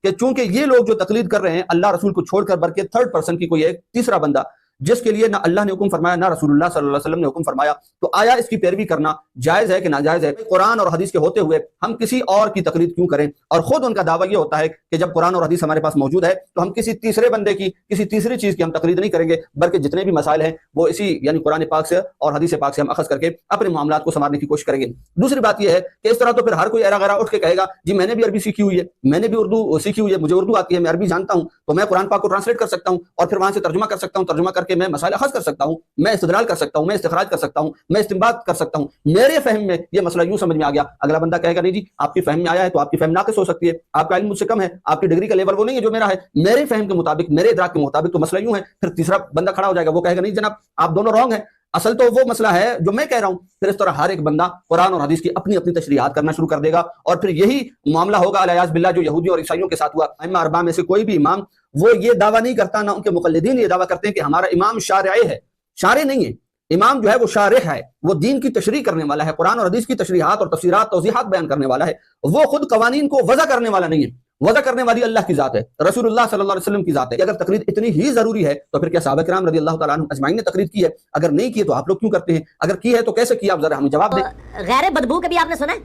کہ چونکہ یہ لوگ جو تقلید کر رہے ہیں اللہ رسول کو چھوڑ کر بلکہ تھرڈ پرسن کی کوئی ایک تیسرا بندہ جس کے لیے نہ اللہ نے حکم فرمایا نہ رسول اللہ صلی اللہ علیہ وسلم نے حکم فرمایا، تو آیا اس کی پیروی کرنا جائز ہے کہ ناجائز ہے؟ قرآن اور حدیث کے ہوتے ہوئے ہم کسی اور کی تقلید کیوں کریں؟ اور خود ان کا دعویٰ یہ ہوتا ہے کہ جب قرآن اور حدیث ہمارے پاس موجود ہے تو ہم کسی تیسرے بندے کی کسی تیسری چیز کی ہم تقلید نہیں کریں گے، بلکہ جتنے بھی مسائل ہیں وہ اسی یعنی قرآن پاک سے اور حدیث پاک سے ہم اخذ کر کے اپنے معاملات کو سنوارنے کی کوشش کریں گے۔ دوسری بات یہ ہے کہ اس طرح تو پھر ہر کوئی ایرا غیرہ اٹھ کے کہے گا جی میں نے بھی عربی سیکھی ہوئی ہے، میں نے بھی اردو سیکھی ہوئی ہے، مجھے اردو آتی ہے، میں عربی جانتا ہوں، تو میں قرآن پاک کو ٹرانسلیٹ کر سکتا ہوں اور پھر وہاں سے ترجمہ کر سکتا ہوں، ترجمہ کر کے میں مسائل اخذ کر سکتا ہوں، میں استدلال کر سکتا ہوں، میں استخراج کر سکتا ہوں، میں استنباط کر سکتا ہوں، میرے فہم میں یہ مسئلہ یوں سمجھ میں آ گیا۔ اگلا بندہ کہے گا نہیں جی آپ کی فہم میں آیا ہے تو آپ کی فہم ناقص ہو سکتی ہے، آپ کا علم مجھ سے کم ہے، آپ کی ڈگری کا لیول وہ نہیں ہے جو میرا ہے، میرے فہم کے مطابق میرے ادراک کے مطابق تو مسئلہ یوں ہے۔ پھر تیسرا بندہ کھڑا ہو جائے گا، وہ کہے گا نہیں جناب آپ دونوں رانگ ہیں، اصل تو وہ مسئلہ ہے جو میں کہہ رہا ہوں۔ پھر اس طرح ہر ایک بندہ قرآن اور حدیث کی اپنی اپنی تشریحات کرنا شروع کر دے گا، اور پھر یہی معاملہ ہوگا الیاذ باللہ جو یہودیوں اور عیسائیوں کے ساتھ ہوا۔ ائمہ اربعہ میں سے کوئی بھی امام وہ یہ دعویٰ نہیں کرتا، نہ ان کے مقلدین یہ دعویٰ کرتے ہیں کہ ہمارا امام شارع ہے، شارع نہیں ہے، امام جو ہے وہ شارح ہے، وہ دین کی تشریح کرنے والا ہے، قرآن اور حدیث کی تشریحات اور تفسیرات توضیحات بیان کرنے والا ہے، وہ خود قوانین کو وضع کرنے والا نہیں ہے۔ وضع کرنے والی اللہ کی ذات ہے، رسول اللہ صلی اللہ علیہ وسلم کی ذات ہے۔ اگر تقلید اتنی ہی ضروری ہے تو پھر کیا صحابہ کرام رضی اللہ تعالیٰ عنہ اجمعین نے تقلید کی ہے؟ اگر نہیں کی تو آپ لوگ کیوں کرتے ہیں؟ اگر کی ہے تو کیسے کی؟ آپ ذرا ہمیں جواب دیں۔ غیر بدبو کبھی آپ نے سنا ہے؟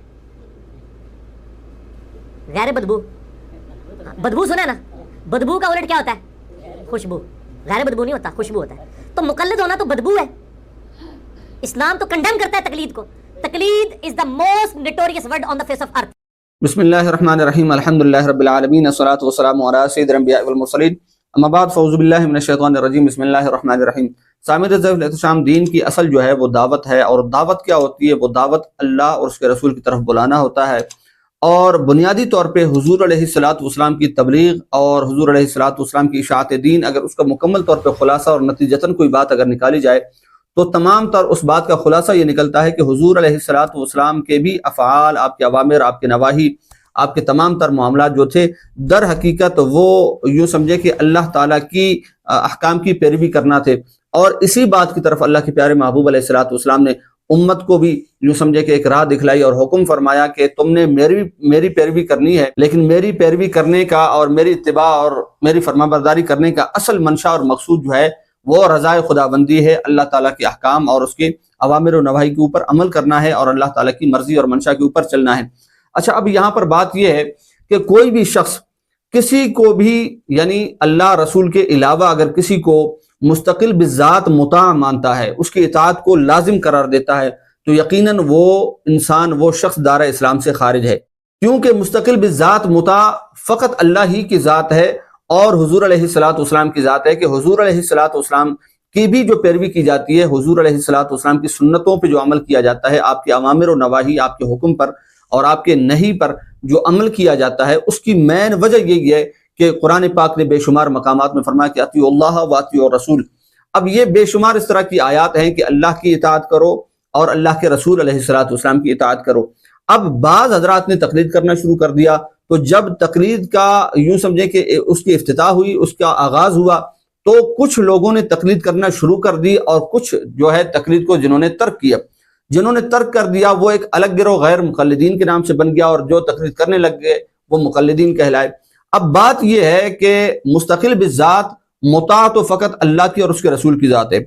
غیر بدبو، بدبو سنا نا؟ بدبو کا الٹ کیا ہوتا ہے؟ خوشبو۔ غیر بدبو نہیں ہوتا، خوشبو ہوتا ہے۔ تو مقلد ہونا تو بدبو ہے۔ اسلام تو کنڈیم کرتا ہے تقلید کو۔ تقلید is the most notorious word on the face of earth. بسم اللہ الرحمن الرحیم، الحمدللہ رب العالمین، الصلاۃ والسلام علی سید الانبیاء والمرسلین، اما بعد فاعوذ باللہ من الشیطان الرجیم، بسم اللہ الرحمن الرحیم۔ سامعین ذوق الاحتشام، دین کی اصل جو ہے وہ دعوت ہے، اور دعوت کیا ہوتی ہے؟ وہ دعوت اللہ اور اس کے رسول کی طرف بلانا ہوتا ہے، اور بنیادی طور پہ حضور علیہ الصلوۃ والسلام کی تبلیغ اور حضور علیہ الصلوۃ والسلام کی اشاعت دین، اگر اس کا مکمل طور پہ خلاصہ اور نتیجتاً کوئی بات اگر نکالی جائے تو تمام تر اس بات کا خلاصہ یہ نکلتا ہے کہ حضور علیہ الصلوۃ والسلام کے بھی افعال، آپ کے اوامر، آپ کے نواہی، آپ کے تمام تر معاملات جو تھے در حقیقت وہ یوں سمجھے کہ اللہ تعالیٰ کی احکام کی پیروی کرنا تھے، اور اسی بات کی طرف اللہ کے پیارے محبوب علیہ الصلوۃ والسلام نے امت کو بھی یوں سمجھے کہ ایک راہ دکھلائی اور حکم فرمایا کہ تم نے میری پیروی کرنی ہے، لیکن میری پیروی کرنے کا اور میری اتباع اور میری فرمانبرداری کرنے کا اصل منشا اور مقصود جو ہے وہ رضائے خداوندی ہے، اللہ تعالیٰ کے احکام اور اس کے اوامر و نواہی کے اوپر عمل کرنا ہے، اور اللہ تعالیٰ کی مرضی اور منشا کے اوپر چلنا ہے۔ اچھا، اب یہاں پر بات یہ ہے کہ کوئی بھی شخص کسی کو بھی یعنی اللہ رسول کے علاوہ اگر کسی کو مستقل بذات مطاع مانتا ہے، اس کی اطاعت کو لازم قرار دیتا ہے، تو یقیناً وہ انسان، وہ شخص دائرہ اسلام سے خارج ہے، کیونکہ مستقل بذات مطاع فقط اللہ ہی کی ذات ہے اور حضور علیہ الصلوۃ والسلام کی ذات ہے، کہ حضور علیہ الصلوۃ والسلام کی بھی جو پیروی کی جاتی ہے، حضور علیہ الصلوۃ والسلام کی سنتوں پہ جو عمل کیا جاتا ہے، آپ کے اوامر و نواہی، آپ کے حکم پر اور آپ کے نہی پر جو عمل کیا جاتا ہے، اس کی مین وجہ یہی ہے کہ قرآن پاک نے بے شمار مقامات میں فرمایا کہ اطیعوا اللہ و اطیعوا الرسول۔ اب یہ بے شمار اس طرح کی آیات ہیں کہ اللہ کی اطاعت کرو اور اللہ کے رسول علیہ الصلوۃ والسلام کی اطاعت کرو۔ اب بعض حضرات نے تقلید کرنا شروع کر دیا، تو جب تقلید کا یوں سمجھے کہ اس کی افتتاح ہوئی، اس کا آغاز ہوا، تو کچھ لوگوں نے تقلید کرنا شروع کر دی، اور کچھ جو ہے تقلید کو جنہوں نے ترک کیا، جنہوں نے ترک کر دیا وہ ایک الگ گروہ غیر مقلدین کے نام سے بن گیا، اور جو تقلید کرنے لگ گئے وہ مقلدین کہلائے۔ اب بات یہ ہے کہ مستقل بذات مطاع تو فقط اللہ کی اور اس کے رسول کی ذات ہے۔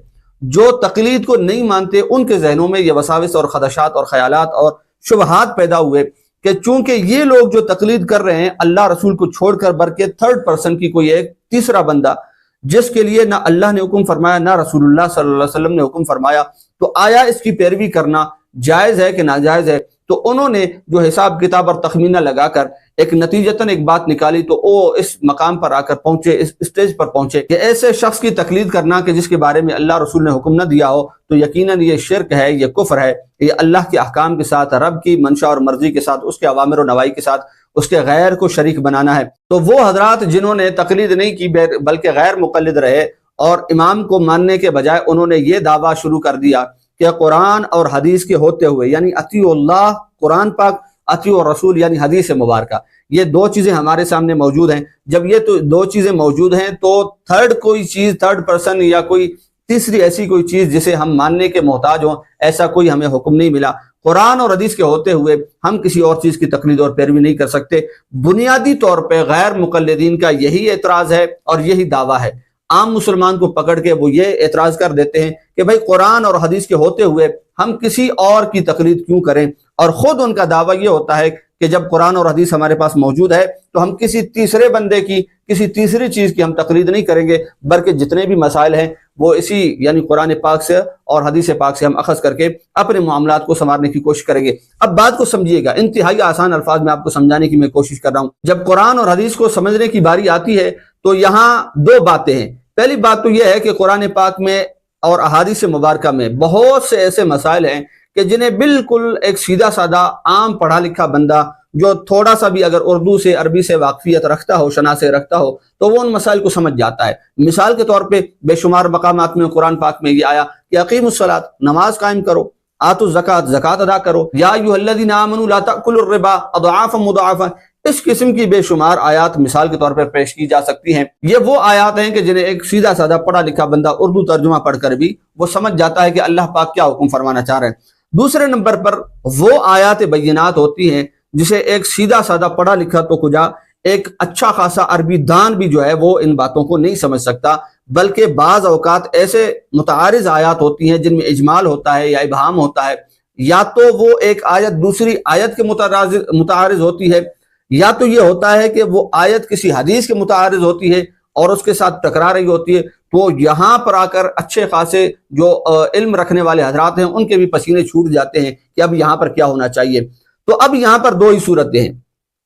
جو تقلید کو نہیں مانتے ان کے ذہنوں میں یہ وساوس اور خدشات اور خیالات اور شبہات پیدا ہوئے کہ چونکہ یہ لوگ جو تقلید کر رہے ہیں اللہ رسول کو چھوڑ کر بلکہ تھرڈ پرسن کی کوئی ایک تیسرا بندہ جس کے لیے نہ اللہ نے حکم فرمایا نہ رسول اللہ صلی اللہ علیہ وسلم نے حکم فرمایا، تو آیا اس کی پیروی کرنا جائز ہے کہ ناجائز ہے؟ تو انہوں نے جو حساب کتاب اور تخمینہ لگا کر ایک نتیجتاً ایک بات نکالی، تو وہ اس مقام پر آ کر پہنچے، اس اسٹیج پر پہنچے کہ ایسے شخص کی تقلید کرنا کہ جس کے بارے میں اللہ رسول نے حکم نہ دیا ہو، تو یقیناً یہ شرک ہے، یہ کفر ہے، یہ اللہ کے احکام کے ساتھ، رب کی منشا اور مرضی کے ساتھ، اس کے اوامر و نواہی کے ساتھ اس کے غیر کو شریک بنانا ہے۔ تو وہ حضرات جنہوں نے تقلید نہیں کی بلکہ غیر مقلد رہے اور امام کو ماننے کے بجائے انہوں نے یہ دعویٰ شروع کر دیا کہ قرآن اور حدیث کے ہوتے ہوئے، یعنی اطیعوا اللہ قرآن پاک، اطیعوا الرسول یعنی حدیث مبارکہ، یہ دو چیزیں ہمارے سامنے موجود ہیں۔ جب یہ تو دو چیزیں موجود ہیں تو تھرڈ کوئی چیز، تھرڈ پرسن یا کوئی تیسری ایسی کوئی چیز جسے ہم ماننے کے محتاج ہوں، ایسا کوئی ہمیں حکم نہیں ملا۔ قرآن اور حدیث کے ہوتے ہوئے ہم کسی اور چیز کی تقلید اور پیروی نہیں کر سکتے۔ بنیادی طور پہ غیر مقلدین کا یہی اعتراض ہے اور یہی دعویٰ ہے۔ عام مسلمان کو پکڑ کے وہ یہ اعتراض کر دیتے ہیں کہ بھائی قرآن اور حدیث کے ہوتے ہوئے ہم کسی اور کی تقلید کیوں کریں، اور خود ان کا دعویٰ یہ ہوتا ہے کہ جب قرآن اور حدیث ہمارے پاس موجود ہے تو ہم کسی تیسرے بندے کی، کسی تیسری چیز کی ہم تقلید نہیں کریں گے، بلکہ جتنے بھی مسائل ہیں وہ اسی یعنی قرآن پاک سے اور حدیث پاک سے ہم اخذ کر کے اپنے معاملات کو سنوارنے کی کوشش کریں گے۔ اب بات کو سمجھیے گا، انتہائی آسان الفاظ میں آپ کو سمجھانے کی میں کوشش کر رہا ہوں۔ جب قرآن اور حدیث کو سمجھنے کی باری آتی ہے تو یہاں دو باتیں ہیں۔ پہلی بات تو یہ ہے کہ قرآن پاک میں اور احادیث مبارکہ میں بہت سے ایسے مسائل ہیں کہ جنہیں بالکل ایک سیدھا سادہ عام پڑھا لکھا بندہ جو تھوڑا سا بھی اگر اردو سے عربی سے واقفیت رکھتا ہو، شناسی رکھتا ہو، تو وہ ان مسائل کو سمجھ جاتا ہے۔ مثال کے طور پہ بے شمار مقامات میں قرآن پاک میں یہ آیا کہ اقیموا الصلاۃ، نماز قائم کرو، آتوا الزکوٰۃ، زکوٰۃ ادا کرو، یا ایھا الذین آمنوا لا تأکلوا الربا اضعافا مضاعفا، اس قسم کی بے شمار آیات مثال کے طور پر پیش کی جا سکتی ہیں۔ یہ وہ آیات ہیں کہ جنہیں ایک سیدھا سادہ پڑھا لکھا بندہ اردو ترجمہ پڑھ کر بھی وہ سمجھ جاتا ہے کہ اللہ پاک کیا حکم فرمانا چاہ رہے ہیں۔ دوسرے نمبر پر وہ آیات بینات ہوتی ہیں جسے ایک سیدھا سادہ پڑھا لکھا تو کجا ایک اچھا خاصا عربی دان بھی جو ہے وہ ان باتوں کو نہیں سمجھ سکتا، بلکہ بعض اوقات ایسے متعارض آیات ہوتی ہیں جن میں اجمال ہوتا ہے یا ابہام ہوتا ہے، یا تو وہ ایک آیت دوسری آیت کے متعارض ہوتی ہے، یا تو یہ ہوتا ہے کہ وہ آیت کسی حدیث کے متعارض ہوتی ہے اور اس کے ساتھ ٹکرا رہی ہوتی ہے۔ تو یہاں پر آ کر اچھے خاصے جو علم رکھنے والے حضرات ہیں ان کے بھی پسینے چھوٹ جاتے ہیں کہ اب یہاں پر کیا ہونا چاہیے۔ تو اب یہاں پر دو ہی صورتیں ہیں۔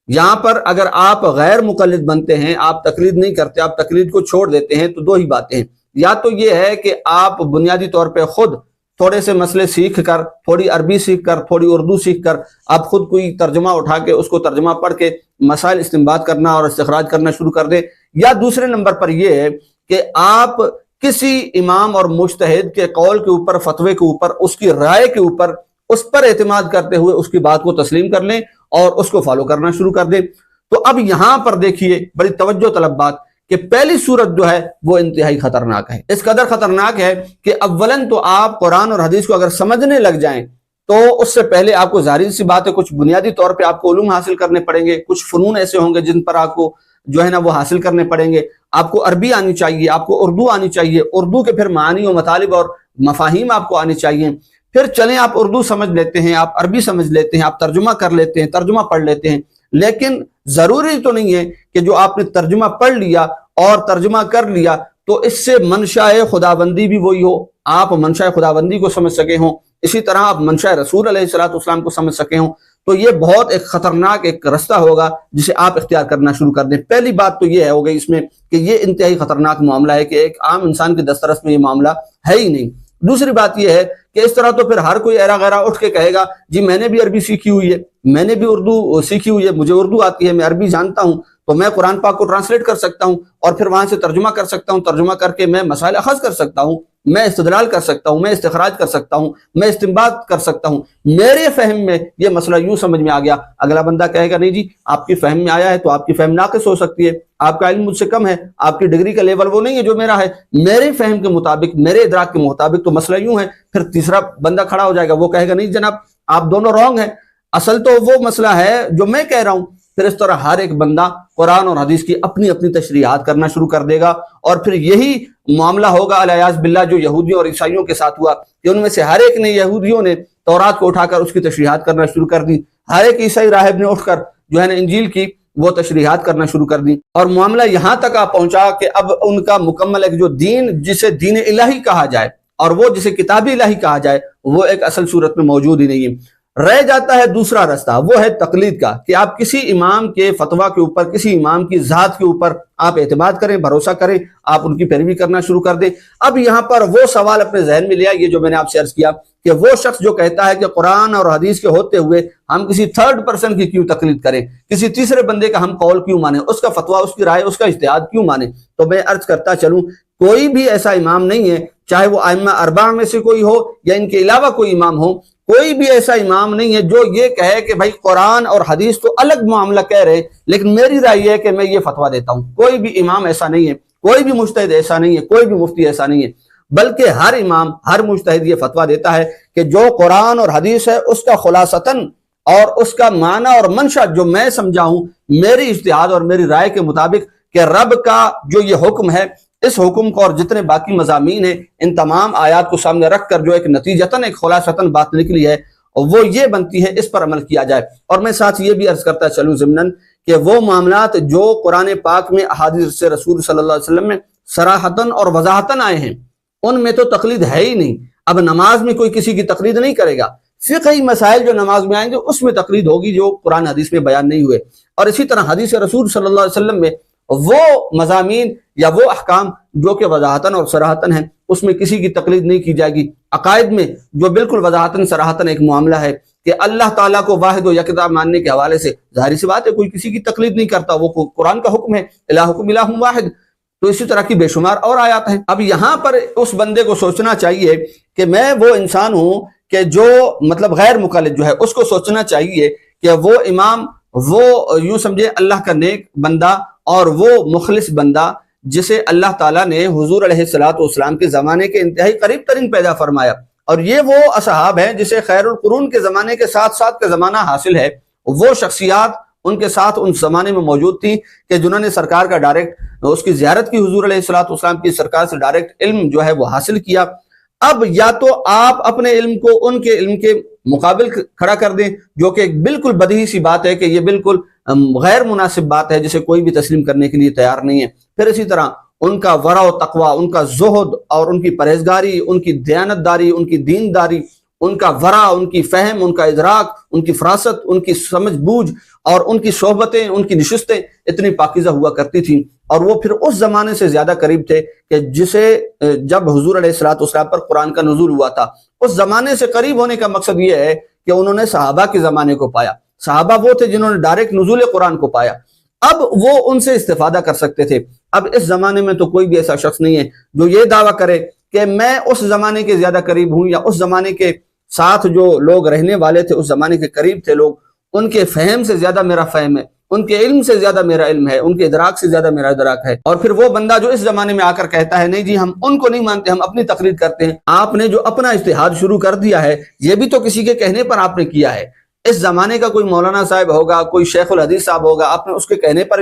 یہاں پر اگر آپ غیر مقلد بنتے ہیں، آپ تقلید نہیں کرتے، آپ تقلید کو چھوڑ دیتے ہیں، تو دو ہی باتیں ہیں۔ یا تو یہ ہے کہ آپ بنیادی طور پہ خود تھوڑے سے مسئلے سیکھ کر، تھوڑی عربی سیکھ کر، تھوڑی اردو سیکھ کر آپ خود کوئی ترجمہ اٹھا کے اس کو ترجمہ پڑھ کے مسائل استنباط کرنا اور استخراج کرنا شروع کر دیں، یا دوسرے نمبر پر یہ ہے کہ آپ کسی امام اور مجتہد کے قول کے اوپر، فتوے کے اوپر، اس کی رائے کے اوپر، اس پر اعتماد کرتے ہوئے اس کی بات کو تسلیم کر لیں اور اس کو فالو کرنا شروع کر دیں۔ تو اب یہاں پر دیکھیے بڑی توجہ طلب بات کہ پہلی صورت جو ہے وہ انتہائی خطرناک ہے۔ اس قدر خطرناک ہے کہ اولاً تو آپ قرآن اور حدیث کو اگر سمجھنے لگ جائیں تو اس سے پہلے آپ کو ظاہر سی بات ہے کچھ بنیادی طور پہ آپ کو علوم حاصل کرنے پڑیں گے، کچھ فنون ایسے ہوں گے جن پر آپ کو جو ہے نا وہ حاصل کرنے پڑیں گے۔ آپ کو عربی آنی چاہیے، آپ کو اردو آنی چاہیے، اردو کے پھر معانی و مطالب اور مفاہیم آپ کو آنی چاہیے۔ پھر چلیں آپ اردو سمجھ لیتے ہیں، آپ عربی سمجھ لیتے ہیں، آپ ترجمہ کر لیتے ہیں، ترجمہ پڑھ لیتے ہیں، لیکن ضروری تو نہیں ہے کہ جو آپ نے ترجمہ پڑھ لیا اور ترجمہ کر لیا تو اس سے منشاء خداوندی بھی وہی ہو، آپ منشاء خداوندی کو سمجھ سکے ہوں، اسی طرح آپ منشاء رسول علیہ السلام کو سمجھ سکے ہوں۔ تو یہ بہت ایک خطرناک ایک رستہ ہوگا جسے آپ اختیار کرنا شروع کر دیں۔ پہلی بات تو یہ ہو گئی اس میں کہ یہ انتہائی خطرناک معاملہ ہے کہ ایک عام انسان کے دسترس میں یہ معاملہ ہے ہی نہیں۔ دوسری بات یہ ہے کہ اس طرح تو پھر ہر کوئی ایرا غیرہ اٹھ کے کہے گا جی میں نے بھی عربی سیکھی ہوئی ہے، میں نے بھی اردو سیکھی ہوئی ہے، مجھے اردو آتی ہے، میں عربی جانتا ہوں، تو میں قرآن پاک کو ٹرانسلیٹ کر سکتا ہوں اور پھر وہاں سے ترجمہ کر سکتا ہوں، ترجمہ کر کے میں مسائل اخذ کر سکتا ہوں، میں استدلال کر سکتا ہوں، میں استخراج کر سکتا ہوں، میں استنباط کر سکتا ہوں۔ میرے فہم میں یہ مسئلہ یوں سمجھ میں آ گیا۔ اگلا بندہ کہے گا نہیں جی آپ کی فہم میں آیا ہے تو آپ کی فہم ناقص ہو سکتی ہے، آپ کا علم مجھ سے کم ہے، آپ کی ڈگری کا لیول وہ نہیں ہے جو میرا ہے، میرے فہم کے مطابق، میرے ادراک کے مطابق تو مسئلہ یوں ہے۔ پھر تیسرا بندہ کھڑا ہو جائے گا، وہ کہے گا نہیں جناب آپ دونوں رانگ ہیں، اصل تو وہ مسئلہ ہے جو میں کہہ رہا ہوں۔ پھر اس طرح ہر ایک بندہ قرآن اور حدیث کی اپنی اپنی تشریحات کرنا شروع کر دے گا، اور پھر یہی معاملہ ہوگا الیاذ باللہ جو یہودیوں اور عیسائیوں کے ساتھ ہوا کہ ان میں سے ہر ایک نے، یہودیوں نے تورات کو اٹھا کر اس کی تشریحات کرنا شروع کر دی، ہر ایک عیسائی راہب نے اٹھ کر جو ہے نا انجیل کی وہ تشریحات کرنا شروع کر دی، اور معاملہ یہاں تک آ پہنچا کہ اب ان کا مکمل ایک جو دین جسے دین الہی کہا جائے اور وہ جسے کتاب الہی کہا جائے وہ ایک اصل صورت میں موجود ہی نہیں ہے۔ رہ جاتا ہے دوسرا راستہ، وہ ہے تقلید کا، کہ آپ کسی امام کے فتویٰ کے اوپر، کسی امام کی ذات کے اوپر آپ اعتماد کریں، بھروسہ کریں، آپ ان کی پیروی کرنا شروع کر دیں۔ اب یہاں پر وہ سوال اپنے ذہن میں لیا، یہ جو میں نے آپ سے عرض کیا کہ وہ شخص جو کہتا ہے کہ قرآن اور حدیث کے ہوتے ہوئے ہم کسی تھرڈ پرسن کی کیوں تقلید کریں، کسی تیسرے بندے کا ہم قول کیوں مانیں، اس کا فتویٰ، اس کی رائے، اس کا اجتہاد کیوں مانیں، تو میں عرض کرتا چلوں کوئی بھی ایسا امام نہیں ہے، چاہے وہ ائمہ اربعہ میں سے کوئی ہو یا ان کے علاوہ کوئی امام ہو، کوئی بھی ایسا امام نہیں ہے جو یہ کہے کہ بھائی قرآن اور حدیث تو الگ معاملہ کہہ رہے ہیں لیکن میری رائے یہ ہے کہ میں یہ فتویٰ دیتا ہوں۔ کوئی بھی امام ایسا نہیں ہے، کوئی بھی مجتہد ایسا نہیں ہے، کوئی بھی مفتی ایسا نہیں ہے۔ بلکہ ہر امام ہر مجتہد یہ فتویٰ دیتا ہے کہ جو قرآن اور حدیث ہے اس کا خلاصتاً اور اس کا معنی اور منشا جو میں سمجھا ہوں میری اجتہاد اور میری رائے کے مطابق کہ رب کا جو یہ حکم ہے اس حکم کو اور جتنے باقی مضامین ہیں ان تمام آیات کو سامنے رکھ کر جو ایک نتیجتاً ایک خلاصتاً بات نکلی ہے وہ یہ بنتی ہے اس پر عمل کیا جائے۔ اور میں ساتھ یہ بھی عرض کرتا چلوں ضمناً کہ وہ معاملات جو قرآن پاک میں احادیث سے رسول صلی اللہ علیہ وسلم میں صراحتاً اور وضاحتاً آئے ہیں ان میں تو تقلید ہے ہی نہیں۔ اب نماز میں کوئی کسی کی تقلید نہیں کرے گا، فقہی مسائل جو نماز میں آئیں گے اس میں تقلید ہوگی جو قرآن حدیث میں بیان نہیں ہوئے۔ اور اسی طرح حدیث رسول صلی اللہ علیہ وسلم میں وہ مضامین یا وہ احکام جو کہ وضاحتاً اور صراحتاً ہیں اس میں کسی کی تقلید نہیں کی جائے گی۔ عقائد میں جو بالکل وضاحتاً صراحتاً ایک معاملہ ہے کہ اللہ تعالیٰ کو واحد و یکتا ماننے کے حوالے سے ظاہری سی بات ہے کوئی کسی کی تقلید نہیں کرتا، وہ قرآن کا حکم ہے الہکم الہ واحد۔ تو اسی طرح کی بے شمار اور آیات ہیں۔ اب یہاں پر اس بندے کو سوچنا چاہیے کہ میں وہ انسان ہوں کہ جو مطلب غیر مقلد جو ہے اس کو سوچنا چاہیے کہ وہ امام وہ یوں سمجھے اللہ کا نیک بندہ اور وہ مخلص بندہ جسے اللہ تعالیٰ نے حضور علیہ الصلوۃ والسلام کے زمانے کے انتہائی قریب ترین پیدا فرمایا، اور یہ وہ اصحاب ہیں جسے خیر القرون کے زمانے کے ساتھ ساتھ کا زمانہ حاصل ہے۔ وہ شخصیات ان کے ساتھ ان زمانے میں موجود تھیں کہ جنہوں نے سرکار کا ڈائریکٹ اس کی زیارت کی، حضور علیہ الصلوۃ والسلام کی سرکار سے ڈائریکٹ علم جو ہے وہ حاصل کیا۔ اب یا تو آپ اپنے علم کو ان کے علم کے مقابل کھڑا کر دیں جو کہ ایک بالکل بدیہی سی بات ہے کہ یہ بالکل غیر مناسب بات ہے جسے کوئی بھی تسلیم کرنے کے لیے تیار نہیں ہے۔ پھر اسی طرح ان کا ورع و تقوی، ان کا زہد اور ان کی پرہیزگاری، ان کی دیانتداری، ان کی دینداری، ان کا ورع، ان کی فہم، ان کا ادراک، ان کی فراست، ان کی سمجھ بوجھ اور ان کی صحبتیں، ان کی نشستیں اتنی پاکیزہ ہوا کرتی تھیں، اور وہ پھر اس زمانے سے زیادہ قریب تھے کہ جسے جب حضور علیہ الصلوۃ والسلام پر قرآن کا نزول ہوا تھا۔ اس زمانے سے قریب ہونے کا مقصد یہ ہے کہ انہوں نے صحابہ کے زمانے کو پایا۔ صحابہ وہ تھے جنہوں نے ڈائریکٹ نزول قرآن کو پایا، اب وہ ان سے استفادہ کر سکتے تھے۔ اب اس زمانے میں تو کوئی بھی ایسا شخص نہیں ہے جو یہ دعویٰ کرے کہ میں اس زمانے کے زیادہ قریب ہوں، یا اس زمانے کے ساتھ جو لوگ رہنے والے تھے اس زمانے کے قریب تھے لوگ، ان کے فہم سے زیادہ میرا فہم ہے، ان کے علم سے زیادہ میرا علم ہے، ان کے ادراک سے زیادہ میرا ادراک ہے۔ اور پھر وہ بندہ جو اس زمانے میں آ کر کہتا ہے نہیں جی ہم ان کو نہیں مانتے، ہم اپنی تقلید کرتے ہیں، آپ نے جو اپنا اجتہاد شروع کر دیا ہے یہ بھی تو کسی کے کہنے پر آپ نے کیا ہے۔ اس زمانے کا کوئی مولانا صاحب ہوگا، کوئی شیخ الحدیث صاحب ہوگا، آپ نے اس کے کہنے پر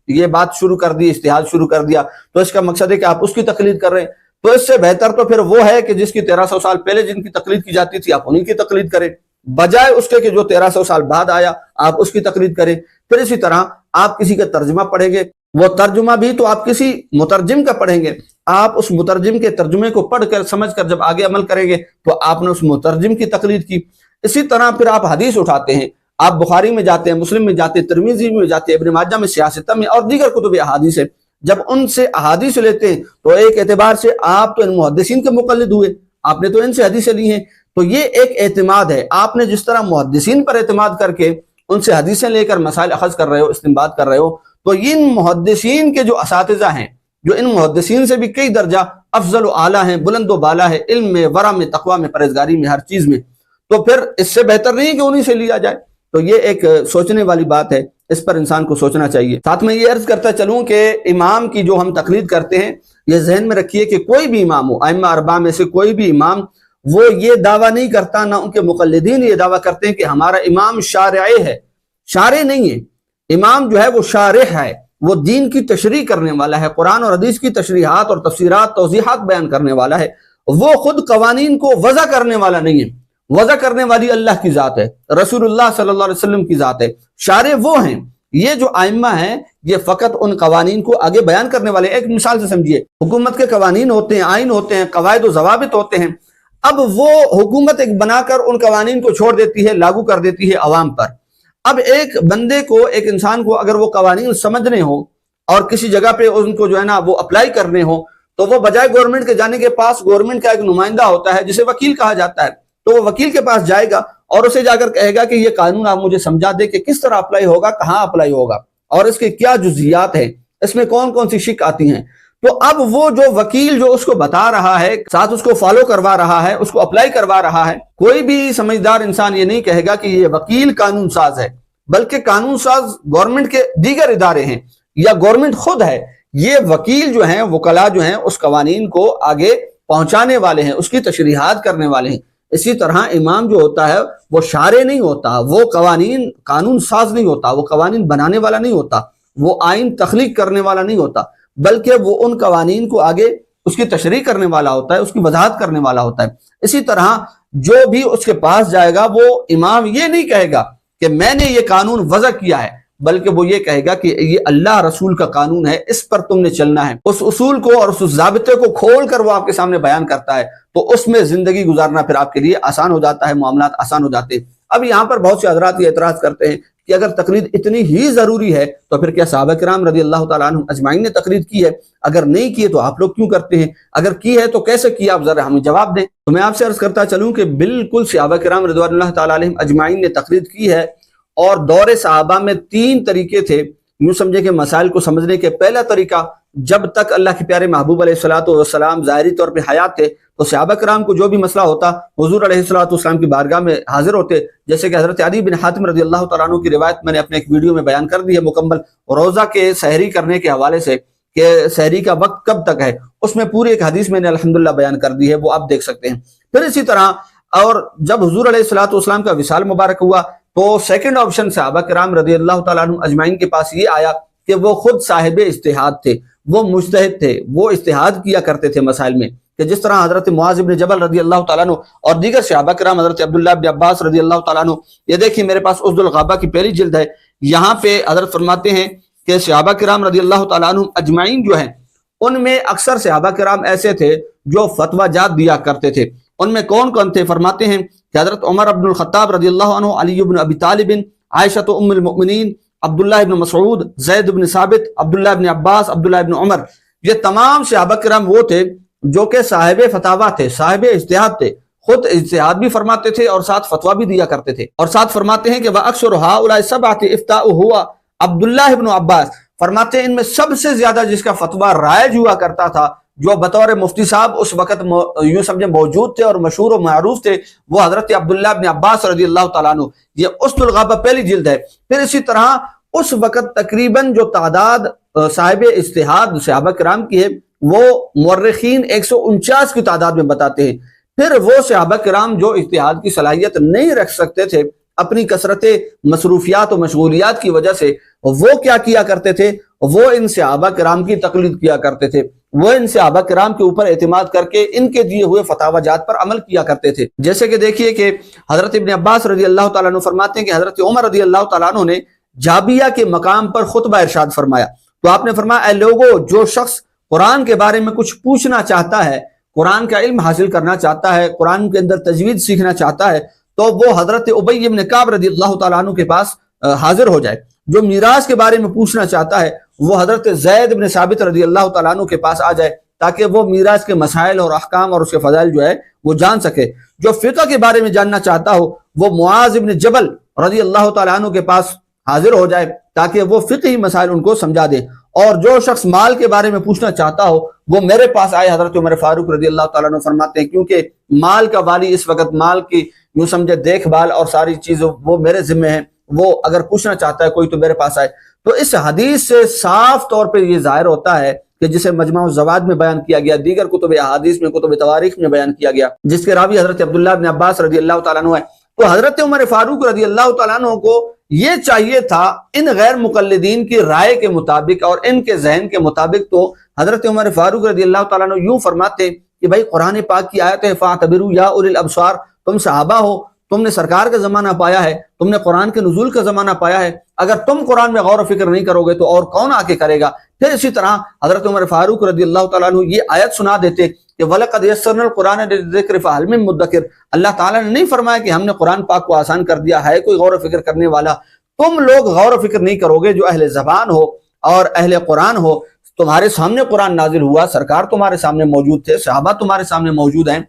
یہ بات شروع کر دی، اجتہاد شروع کر دیا، تو اس کا مقصد ہے کہ آپ اس کی تقلید کر رہے ہیں۔ تو اس سے بہتر تو پھر وہ ہے کہ جس کی 1300 سال پہلے جن کی تقلید کی جاتی تھی آپ انہیں کی تقلید کریں، بجائے اس کے کہ جو 1300 سال بعد آیا آپ اس کی تقلید کریں۔ پھر اسی طرح آپ کسی کا ترجمہ پڑھیں گے، وہ ترجمہ بھی تو آپ کسی مترجم کا پڑھیں گے، آپ اس مترجم کے ترجمے کو پڑھ کر سمجھ کر جب آگے عمل کریں گے تو آپ نے اس مترجم کی تقلید کی۔ اسی طرح پھر آپ حدیث اٹھاتے ہیں، آپ بخاری میں جاتے ہیں، مسلم میں جاتے ہیں، ترمذی میں جاتے ہیں، ابن ماجہ میں، سیاستہ میں اور دیگر کتب احادیث ہے، جب ان سے احادیث لیتے ہیں تو ایک اعتبار سے آپ تو ان محدثین کے مقلد ہوئے، آپ نے تو ان سے حدیثیں لی ہیں، تو یہ ایک اعتماد ہے۔ آپ نے جس طرح محدثین پر اعتماد کر کے ان سے حدیثیں لے کر مسائل اخذ کر رہے ہو، استنباط کر رہے ہو، تو ان محدثین کے جو اساتذہ ہیں، جو ان محدثین سے بھی کئی درجہ افضل و اعلیٰ ہیں، بلند و بالا ہے، علم میں، ورع میں، تقوی میں، پرہیزگاری میں، ہر چیز میں، تو پھر اس سے بہتر نہیں کہ انہی سے لیا جائے۔ تو یہ ایک سوچنے والی بات ہے، اس پر انسان کو سوچنا چاہیے۔ ساتھ میں یہ عرض کرتا چلوں کہ امام کی جو ہم تقلید کرتے ہیں یہ ذہن میں رکھیے کہ کوئی بھی امام ہو، ائمہ اربعہ میں سے کوئی بھی امام وہ یہ دعویٰ نہیں کرتا، نہ ان کے مقلدین یہ دعویٰ کرتے ہیں کہ ہمارا امام شارع ہے۔ شارع نہیں ہے، امام جو ہے وہ شارح ہے، وہ دین کی تشریح کرنے والا ہے، قرآن اور حدیث کی تشریحات اور تفسیرات، توضیحات بیان کرنے والا ہے، وہ خود قوانین کو وضع کرنے والا نہیں ہے۔ وضع کرنے والی اللہ کی ذات ہے، رسول اللہ صلی اللہ علیہ وسلم کی ذات ہے، شارع وہ ہیں۔ یہ جو ائمہ ہیں یہ فقط ان قوانین کو آگے بیان کرنے والے۔ ایک مثال سے سمجھیے، حکومت کے قوانین ہوتے ہیں، آئین ہوتے ہیں، قواعد و ضوابط ہوتے ہیں، اب وہ حکومت ایک بنا کر ان قوانین کو چھوڑ دیتی ہے، لاگو کر دیتی ہے عوام پر۔ اب ایک بندے کو، ایک انسان کو اگر وہ قوانین سمجھنے ہوں اور کسی جگہ پہ ان کو جو ہے نا وہ اپلائی کرنے ہوں، تو وہ بجائے گورنمنٹ کے جانے کے پاس گورنمنٹ کا ایک نمائندہ ہوتا ہے جسے وکیل کہا جاتا ہے، تو وہ وکیل کے پاس جائے گا اور اسے جا کر کہے گا کہ یہ قانون آپ مجھے سمجھا دے کہ کس طرح اپلائی ہوگا، کہاں اپلائی ہوگا اور اس کے کیا جزیات ہیں، اس میں کون کون سی شک آتی ہیں۔ تو اب وہ جو وکیل جو اس کو بتا رہا ہے، ساتھ اس کو فالو کروا رہا ہے، اس کو اپلائی کروا رہا ہے، کوئی بھی سمجھدار انسان یہ نہیں کہے گا کہ یہ وکیل قانون ساز ہے، بلکہ قانون ساز گورنمنٹ کے دیگر ادارے ہیں یا گورنمنٹ خود ہے۔ یہ وکیل جو ہیں، وکلا جو ہیں، اس قوانین کو آگے پہنچانے والے ہیں، اس کی تشریحات کرنے والے ہیں۔ اسی طرح امام جو ہوتا ہے وہ شارع نہیں ہوتا، وہ قانون ساز نہیں ہوتا، وہ قوانین بنانے والا نہیں ہوتا، وہ آئین تخلیق کرنے والا نہیں ہوتا، بلکہ وہ ان قوانین کو آگے اس کی تشریح کرنے والا ہوتا ہے، اس کی وضاحت کرنے والا ہوتا ہے۔ اسی طرح جو بھی اس کے پاس جائے گا وہ امام یہ نہیں کہے گا کہ میں نے یہ قانون وضع کیا ہے، بلکہ وہ یہ کہے گا کہ یہ اللہ رسول کا قانون ہے، اس پر تم نے چلنا ہے۔ اس اصول کو اور اس ضابطے کو کھول کر وہ آپ کے سامنے بیان کرتا ہے، تو اس میں زندگی گزارنا پھر آپ کے لیے آسان ہو جاتا ہے، معاملات آسان ہو جاتے ہیں۔ اب یہاں پر بہت سے حضرات یہ اعتراض کرتے ہیں کہ اگر تقلید اتنی ہی ضروری ہے تو پھر کیا صحابہ کرام رضی اللہ تعالیٰ عنہ اجمعین نے تقلید کی ہے؟ اگر نہیں کی ہے تو آپ لوگ کیوں کرتے ہیں؟ اگر کی ہے تو کیسے کی؟ آپ ذرا ہمیں جواب دیں۔ تو میں آپ سے عرض کرتا چلوں کہ بالکل صحابہ کرام رضوان اللہ تعالیٰ علیہم اجمعین نے تقلید کی ہے، اور دور صحابہ میں 3 طریقے تھے یوں سمجھے کہ مسائل کو سمجھنے کے۔ پہلا طریقہ، جب تک اللہ کے پیارے محبوب علیہ الصلوۃ والسلام ظاہری طور پہ حیات تھے تو صحابہ کرام کو جو بھی مسئلہ ہوتا حضور علیہ الصلوۃ والسلام کی بارگاہ میں حاضر ہوتے، جیسے کہ حضرت عدی بن حاتم رضی اللہ تعالیٰ عنہ کی روایت میں نے اپنے ایک ویڈیو میں بیان کر دی ہے مکمل، روزہ کے سحری کرنے کے حوالے سے کہ سحری کا وقت کب تک ہے، اس میں پوری ایک حدیث میں نے الحمدللہ بیان کر دی ہے، وہ آپ دیکھ سکتے ہیں۔ پھر اسی طرح اور جب حضور علیہ الصلوۃ والسلام کا وصال مبارک ہوا تو سیکنڈ آپشن صحابہ کرام رضی اللہ تعالیٰ عنہ اجمعین کے پاس یہ آیا کہ وہ خود صاحب اجتہاد تھے، وہ مجتہد تھے، وہ اجتہاد کیا کرتے تھے مسائل میں، کہ جس طرح حضرت معاذ بن جبل رضی اللہ تعالیٰ عنہ اور دیگر صحابہ کرام، حضرت عبداللہ بن عباس رضی اللہ تعالیٰ عنہ، یہ دیکھیں میرے پاس اسد الغابہ کی پہلی جلد ہے، یہاں پہ حضرت فرماتے ہیں کہ صحابہ کرام رضی اللہ تعالیٰ عنہ اجمعین جو ہیں ان میں اکثر صحابہ کرام ایسے تھے جو فتویٰ جات دیا کرتے تھے۔ ان میں کون کون تھے؟ فرماتے ہیں کہ حضرت عمر بن الخطاب رضی اللہ عنہ، علی بن ابی طالب، عائشہ ام المؤمنین، عبداللہ بن مسعود، زید بن ثابت، عبداللہ بن عباس، عبداللہ بن عمر، یہ تمام صحابہ کرام وہ تھے جو کہ صاحب فتاویٰ تھے، صاحب اجتہاد تھے، خود اجتہاد بھی فرماتے تھے اور ساتھ فتویٰ بھی دیا کرتے تھے۔ اور ساتھ فرماتے ہیں کہ وَأَكْثَرُ هَؤُلَاءِ السَّبْعَةِ اِفْتَاءُ هُوَ عبداللہ بن عباس، فرماتے ہیں ان میں سب سے زیادہ جس کا فتویٰ رائج ہوا کرتا تھا، جو بطور مفتی صاحب اس وقت یوں سمجھے موجود تھے اور مشہور و معروف تھے، وہ حضرت عبداللہ بن عباس رضی اللہ تعالیٰ عنہ، یہ اسد الغابہ پہلی جلد ہے۔ پھر اسی طرح اس وقت تقریباً جو تعداد صاحب اجتہاد صحابہ کرام کی ہے وہ مورخین 149 کی تعداد میں بتاتے ہیں۔ پھر وہ صحابہ کرام جو اجتہاد کی صلاحیت نہیں رکھ سکتے تھے اپنی کثرت مصروفیات و مشغولیات کی وجہ سے، وہ کیا کیا کرتے تھے؟ وہ ان صحابہ کرام کی تقلید کیا کرتے تھے، وہ ان صحابہ کرام کے اوپر اعتماد کر کے ان کے دیے ہوئے فتاوی جات پر عمل کیا کرتے تھے۔ جیسے کہ دیکھیے کہ حضرت ابن عباس رضی اللہ تعالیٰ عنہ فرماتے ہیں کہ حضرت عمر رضی اللہ تعالیٰ عنہ نے جابیہ کے مقام پر خطبہ ارشاد فرمایا، تو آپ نے فرمایا اے لوگو، جو شخص قرآن کے بارے میں کچھ پوچھنا چاہتا ہے، قرآن کا علم حاصل کرنا چاہتا ہے، قرآن کے اندر تجوید سیکھنا چاہتا ہے، تو وہ حضرت ابی بن کعب رضی اللہ تعالیٰ عنہ کے پاس حاضر ہو جائے۔ جو میراث کے بارے میں پوچھنا چاہتا ہے وہ حضرت زید بن ثابت رضی اللہ تعالیٰ عنہ کے پاس آ جائے تاکہ وہ میراث کے مسائل اور احکام اور اس کے فضائل جو ہے وہ جان سکے۔ جو فقہ کے بارے میں جاننا چاہتا ہو وہ معاذ بن جبل رضی اللہ تعالیٰ عنہ کے پاس حاضر ہو جائے تاکہ وہ فقہی مسائل ان کو سمجھا دے۔ اور جو شخص مال کے بارے میں پوچھنا چاہتا ہو وہ میرے پاس آئے۔ حضرت عمر فاروق رضی اللہ تعالیٰ عنہ فرماتے ہیں کیونکہ مال کا والی اس وقت مال کی یوں سمجھے دیکھ بھال اور ساری چیزیں وہ میرے ذمہ ہیں، وہ اگر پوچھنا چاہتا ہے کوئی تو میرے پاس آئے۔ تو اس حدیث سے صاف طور پہ یہ ظاہر ہوتا ہے کہ جسے مجمع الزوائد میں بیان کیا گیا، دیگر کتب احادیث میں، کتب تواریخ میں بیان کیا گیا، جس کے راوی حضرت عبداللہ بن عباس رضی اللہ تعالیٰ عنہ ہے، تو حضرت عمر فاروق رضی اللہ تعالیٰ عنہ کو یہ چاہیے تھا ان غیر مقلدین کی رائے کے مطابق اور ان کے ذہن کے مطابق، تو حضرت عمر فاروق رضی اللہ تعالیٰ عنہ یوں فرماتے کہ بھائی قرآن پاک کی آیت ہے فَاعْتَبِرُوا يَا أُولِي الْأَبْصَارِ، تم صحابہ ہو، تم نے سرکار کا زمانہ پایا ہے، تم نے قرآن کے نزول کا زمانہ پایا ہے، اگر تم قرآن میں غور و فکر نہیں کرو گے تو اور کون آ کے کرے گا؟ پھر اسی طرح حضرت عمر فاروق رضی اللہ تعالیٰ عنہ یہ آیت سنا دیتے کہ وَلَقَدْ يَسَّرْنَا الْقُرْآنَ لِلذِّكْرِ فَهَلْ مِن مُدَّكِرٍ، اللہ تعالیٰ نے نہیں فرمایا کہ ہم نے قرآن پاک کو آسان کر دیا ہے کوئی غور و فکر کرنے والا؟ تم لوگ غور و فکر نہیں کرو گے، جو اہل زبان ہو اور اہل قرآن ہو، تمہارے سامنے قرآن نازل ہوا، سرکار تمہارے سامنے موجود تھے، صحابہ تمہارے سامنے موجود ہیں،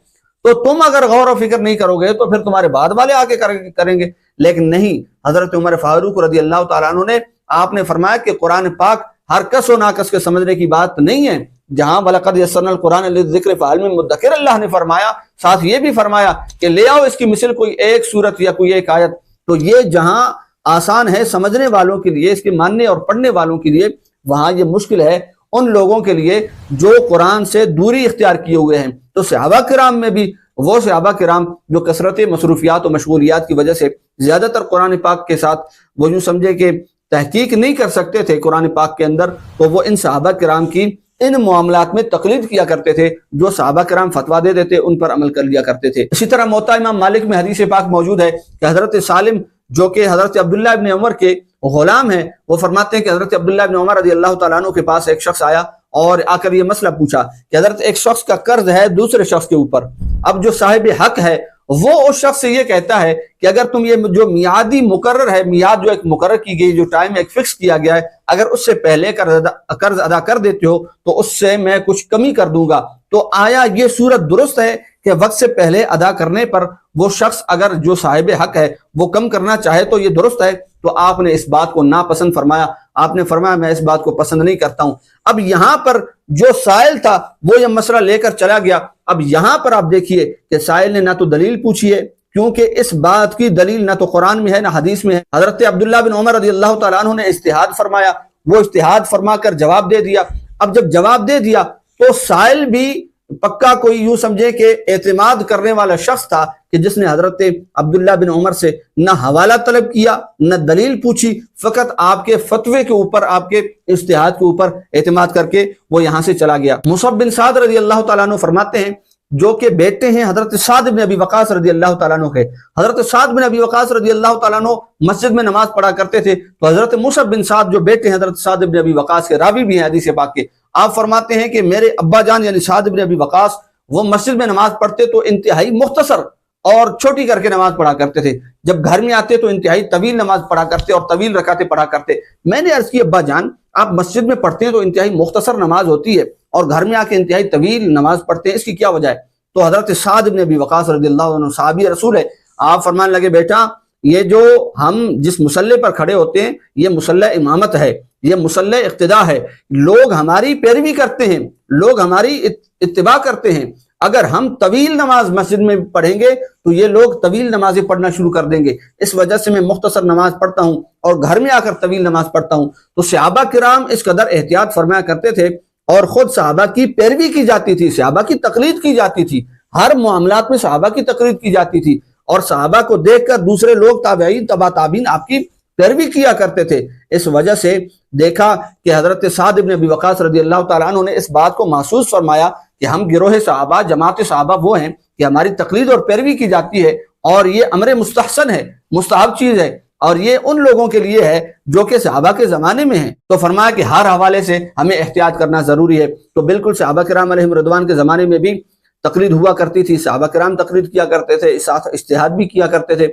تو تم اگر غور و فکر نہیں کرو گے تو پھر تمہارے بعد والے آ کے کریں گے۔ لیکن نہیں، حضرت عمر فاروق رضی اللہ تعالیٰ عنہ نے آپ نے فرمایا کہ قرآن پاک ہر کس و ناقص کے سمجھنے کی بات نہیں ہے۔ جہاں وَلَقَدْ يَسَّرْنَا الْقُرْآنَ لِلذِّكْرِ فَهَلْ مِن مُدَّكِرٍ اللہ نے فرمایا، ساتھ یہ بھی فرمایا کہ لے آؤ اس کی مثل کوئی ایک سورت یا کوئی ایک آیت۔ تو یہ جہاں آسان ہے سمجھنے والوں کے لیے، اس کے ماننے اور پڑھنے والوں کے لیے، وہاں یہ مشکل ہے ان لوگوں کے لیے جو قرآن سے دوری اختیار کیے ہوئے ہیں۔ تو صحابہ کرام میں بھی وہ صحابہ کرام جو کثرت مصروفیات و مشغولیات کی وجہ سے زیادہ تر قرآن پاک کے ساتھ وہ یوں سمجھے کہ تحقیق نہیں کر سکتے تھے قرآن پاک کے اندر، تو وہ ان صحابہ کرام کی ان معاملات میں تقلید کیا کرتے تھے، جو صحابہ کرام فتویٰ دے دیتے ان پر عمل کر لیا کرتے تھے۔ اسی طرح موطا امام مالک میں حدیث پاک موجود ہے کہ حضرت سالم جو کہ حضرت عبداللہ ابن عمر کے غلام ہیں، وہ فرماتے ہیں کہ حضرت عبداللہ ابن عمر رضی اللہ تعالیٰ عنہ کے پاس ایک شخص آیا اور آ کر یہ مسئلہ پوچھا کہ حضرت ایک شخص کا قرض ہے دوسرے شخص کے اوپر، اب جو صاحب حق ہے وہ اس شخص سے یہ کہتا ہے کہ اگر تم یہ جو میعادی مقرر ہے، میعاد جو ایک مقرر کی گئی، جو ٹائم ایک فکس کیا گیا ہے، اگر اس سے پہلے قرض ادا کر دیتے ہو تو اس سے میں کچھ کمی کر دوں گا۔ تو آیا یہ صورت درست ہے کہ وقت سے پہلے ادا کرنے پر وہ شخص اگر جو صاحب حق ہے وہ کم کرنا چاہے تو یہ درست ہے؟ تو آپ نے اس بات کو ناپسند فرمایا، آپ نے فرمایا میں اس بات کو پسند نہیں کرتا ہوں۔ اب یہاں پر جو سائل تھا وہ یہ مسئلہ لے کر چلا گیا۔ اب یہاں پر آپ دیکھیے کہ سائل نے نہ تو دلیل پوچھی ہے، کیونکہ اس بات کی دلیل نہ تو قرآن میں ہے نہ حدیث میں ہے۔ حضرت عبداللہ بن عمر رضی اللہ تعالیٰ عنہ نے اجتہاد فرمایا، وہ اجتہاد فرما کر جواب دے دیا۔ اب جب جواب دے دیا تو سائل بھی پکا کوئی یوں سمجھے کہ اعتماد کرنے والا شخص تھا کہ جس نے حضرت عبداللہ بن عمر سے نہ حوالہ طلب کیا نہ دلیل پوچھی، فقط آپ کے فتوے کے اوپر، آپ کے اجتہاد کے اوپر اعتماد کر کے وہ یہاں سے چلا گیا۔ مصعب بن سعد رضی اللہ تعالیٰ عنہ فرماتے ہیں، جو کہ بیٹے ہیں حضرت سعد بن ابی وقاص رضی اللہ تعالیٰ عنہ کے، حضرت سعد بن ابی وقاص رضی اللہ تعالیٰ عنہ مسجد میں نماز پڑھا کرتے تھے، تو حضرت مصعب بن سعد جو بیٹے ہیں حضرت سعد بن ابی وقاص کے، راوی بھی ہیں حدیث پاک کے، آپ فرماتے ہیں کہ میرے ابا جان یعنی سعد بن ابی وقاص وہ مسجد میں نماز پڑھتے تو انتہائی مختصر اور چھوٹی کر کے نماز پڑھا کرتے تھے، جب گھر میں آتے تو انتہائی طویل نماز پڑھا کرتے اور طویل رکعتیں پڑھا کرتے۔ میں نے عرض کی ابا جان آپ مسجد میں پڑھتے ہیں تو انتہائی مختصر نماز ہوتی ہے اور گھر میں آ کے انتہائی طویل نماز پڑھتے ہیں، اس کی کیا وجہ ہے؟ تو حضرت سعد بن ابی وقاص رضی اللہ عنہ صحابی رسول ہے، آپ فرمانے لگے بیٹا یہ جو ہم جس مصلی پر کھڑے ہوتے ہیں یہ مصلی امامت ہے، یہ مصلی اقتداء ہے، لوگ ہماری پیروی کرتے ہیں، لوگ ہماری اتباع کرتے ہیں، اگر ہم طویل نماز مسجد میں پڑھیں گے تو یہ لوگ طویل نمازیں پڑھنا شروع کر دیں گے، اس وجہ سے میں مختصر نماز پڑھتا ہوں اور گھر میں آ کر طویل نماز پڑھتا ہوں۔ تو صحابہ کرام اس قدر احتیاط فرمایا کرتے تھے اور خود صحابہ کی پیروی کی جاتی تھی، صحابہ کی تقلید کی جاتی تھی، ہر معاملات میں صحابہ کی تقلید کی جاتی تھی اور صحابہ کو دیکھ کر دوسرے لوگ تابعین تبع تابعین آپ کی پیروی کیا کرتے تھے۔ اس وجہ سے دیکھا کہ حضرت سعد بن ابی وقاص رضی اللہ تعالیٰ عنہ نے اس بات کو محسوس فرمایا کہ ہم گروہ صحابہ، جماعت صحابہ وہ ہیں کہ ہماری تقلید اور پیروی کی جاتی ہے اور یہ امر مستحسن ہے، مستحب چیز ہے، اور یہ ان لوگوں کے لیے ہے جو کہ صحابہ کے زمانے میں ہیں۔ تو فرمایا کہ ہر حوالے سے ہمیں احتیاط کرنا ضروری ہے۔ تو بالکل صحابہ کرام علیہم رضوان کے زمانے میں بھی تقلید ہوا کرتی تھی، صحابہ کرام تقلید کیا کرتے تھے، ساتھ اجتہاد بھی کیا کرتے تھے۔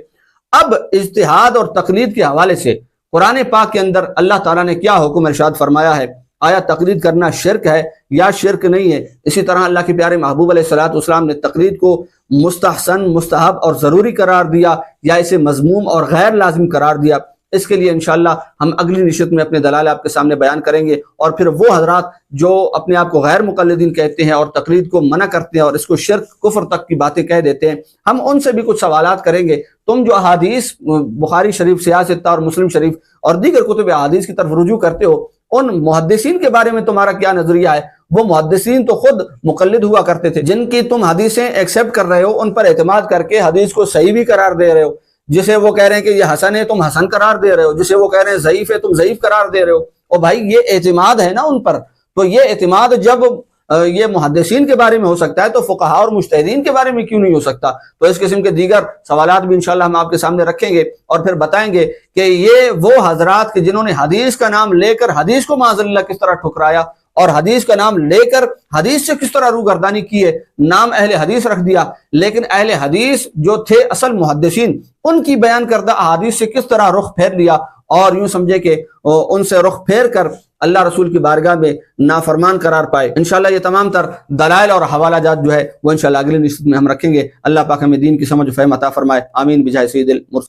اب اجتہاد اور تقلید کے حوالے سے قرآن پاک کے اندر اللہ تعالیٰ نے کیا حکم ارشاد فرمایا ہے؟ آیا تقلید کرنا شرک ہے یا شرک نہیں ہے؟ اسی طرح اللہ کے پیارے محبوب علیہ الصلوۃ والسلام نے تقلید کو مستحسن، مستحب اور ضروری قرار دیا یا اسے مذموم اور غیر لازم قرار دیا؟ اس کے لیے انشاءاللہ ہم اگلی نشست میں اپنے دلائل آپ کے سامنے بیان کریں گے، اور پھر وہ حضرات جو اپنے آپ کو غیر مقلدین کہتے ہیں اور تقلید کو منع کرتے ہیں اور اس کو شرک کفر تک کی باتیں کہہ دیتے ہیں، ہم ان سے بھی کچھ سوالات کریں گے۔ تم جو احادیث بخاری شریف، سیاہ ستہ اور مسلم شریف اور دیگر کتب احادیث کی طرف رجوع کرتے ہو، ان محدثین کے بارے میں تمہارا کیا نظریہ ہے؟ وہ محدثین تو خود مقلد ہوا کرتے تھے، جن کی تم حدیثیں ایکسیپٹ کر رہے ہو، ان پر اعتماد کر کے حدیث کو صحیح بھی قرار دے رہے ہو، جسے وہ کہہ رہے ہیں کہ یہ حسن ہے تم حسن قرار دے رہے ہو، جسے وہ کہہ رہے ہیں ضعیف ہے تم ضعیف قرار دے رہے ہو۔ اور بھائی یہ اعتماد ہے نا ان پر، تو یہ اعتماد جب یہ محدثین کے بارے میں ہو سکتا ہے تو فقہاء اور مجتہدین کے بارے میں کیوں نہیں ہو سکتا؟ تو اس قسم کے دیگر سوالات بھی انشاءاللہ ہم آپ کے سامنے رکھیں گے اور پھر بتائیں گے کہ یہ وہ حضرات کہ جنہوں نے حدیث کا نام لے کر حدیث کو معاذ اللہ کس طرح ٹھکرایا اور حدیث کا نام لے کر حدیث سے کس طرح روگردانی کی ہے، نام اہل حدیث رکھ دیا، لیکن اہل حدیث جو تھے اصل محدثین، ان کی بیان کردہ احادیث سے کس طرح رخ پھیر لیا اور یوں سمجھے کہ ان سے رخ پھیر کر اللہ رسول کی بارگاہ میں نافرمان قرار پائے۔ انشاءاللہ یہ تمام تر دلائل اور حوالہ جات جو ہے وہ انشاءاللہ اگلی نشست میں ہم رکھیں گے۔ اللہ پاک ہمیں دین کی سمجھ و فہم عطا فرمائے، آمین بجاہ سید المرسلین۔